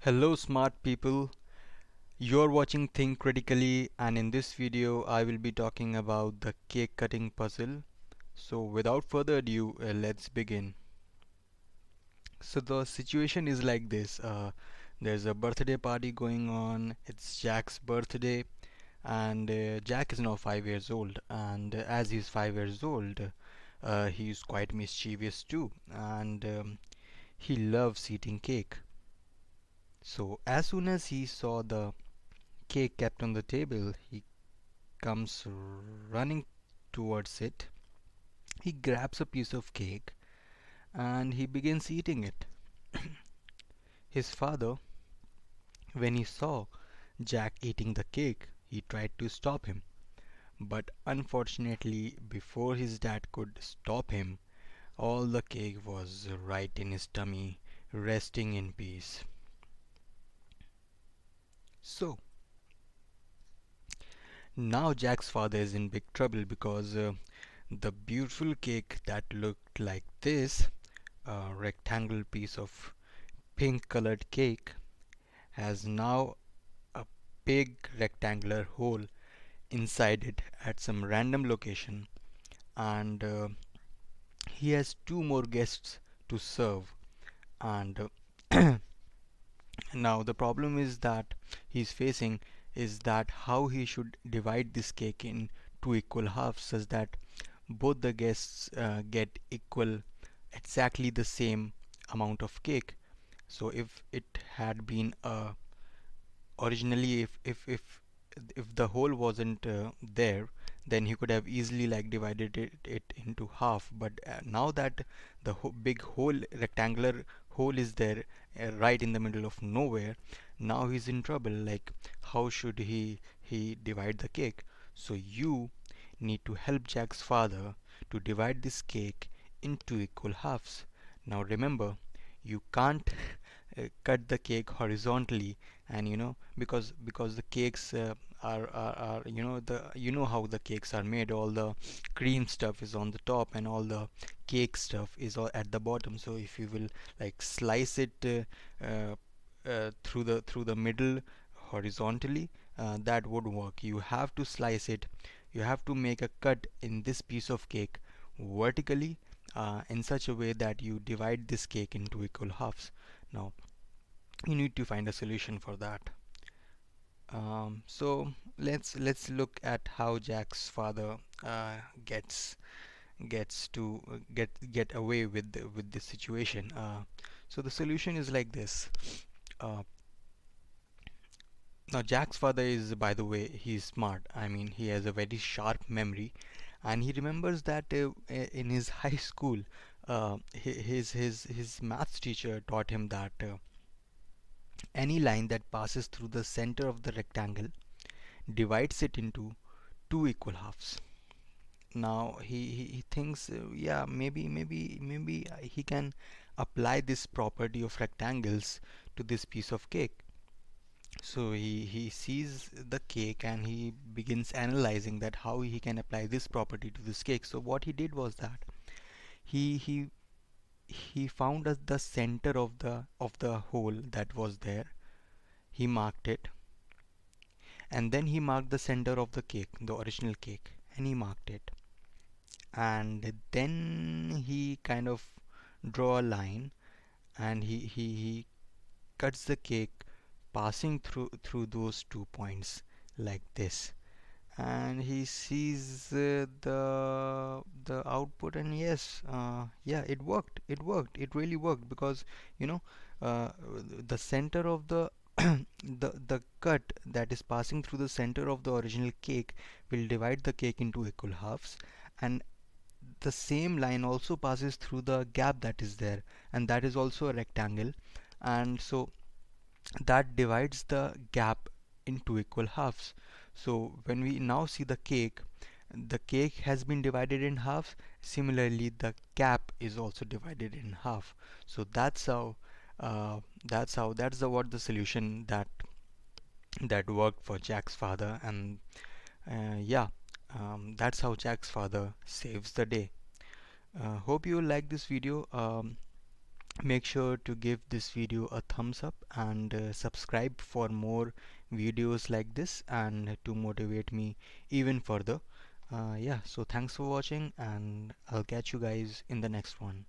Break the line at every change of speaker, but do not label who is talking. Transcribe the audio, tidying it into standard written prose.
Hello smart people, you're watching Think Critically, and in this video I will be talking about the cake cutting puzzle. So without further ado, let's begin. So the situation is like this. There's a birthday party going on. It's Jack's birthday, and Jack is now 5 years old, and as he's 5 years old, he's quite mischievous too, and he loves eating cake. So as soon as he saw the cake kept on the table, he comes running towards it. He grabs a piece of cake and he begins eating it. His father, when he saw Jack eating the cake, he tried to stop him. But unfortunately, before his dad could stop him, all the cake was right in his tummy, resting in peace. So, now Jack's father is in big trouble because the beautiful cake that looked like this, a rectangular piece of pink colored cake, has now a big rectangular hole inside it at some random location, and he has two more guests to serve. And now the problem is that he's facing is that how he should divide this cake in two equal halves such that both the guests get equal, exactly the same amount of cake. So if it had been originally, if the hole wasn't there, then he could have easily like divided it into half. But now that the big hole, rectangular hole, is there right in the middle of nowhere, now he's in trouble. Like, how should he divide the cake? So you need to help Jack's father to divide this cake into equal halves. Now remember, you can't cut the cake horizontally, and because the cakes are you know how the cakes are made. All the cream stuff is on the top and all the cake stuff is all at the bottom. So if you will like slice it through the middle horizontally, that would work. You have to slice it, you have to make a cut in this piece of cake vertically, in such a way that you divide this cake into equal halves. Now you need to find a solution for that. So let's look at how Jack's father gets get away with with this situation. So the solution is like this. Uh, Now Jack's father is, by the way, he's smart. I mean, he has a very sharp memory, and he remembers that in his high school, his maths teacher taught him that any line that passes through the center of the rectangle divides it into two equal halves. Now he thinks, yeah, maybe he can apply this property of rectangles to this piece of cake. So he sees the cake and he begins analyzing that how he can apply this property to this cake. So what he did was that he he he found the center of the hole that was there. He marked it, and then he marked the center of the cake, the original cake, and he marked it. And then he kind of draw a line, and he cuts the cake passing through those 2 points like this, and he sees the output, and yes, yeah, it really worked, because you know the center of the the cut that is passing through the center of the original cake will divide the cake into equal halves, and the same line also passes through the gap that is there, and that is also a rectangle, and so that divides the gap into equal halves. So when we now see the cake has been divided in half. Similarly, the gap is also divided in half. So that's the what the solution that worked for Jack's father, and yeah, that's how Jack's father saves the day. Hope you like this video. Make sure to give this video a thumbs up and subscribe for more videos like this and to motivate me even further. Yeah, so thanks for watching and I'll catch you guys in the next one.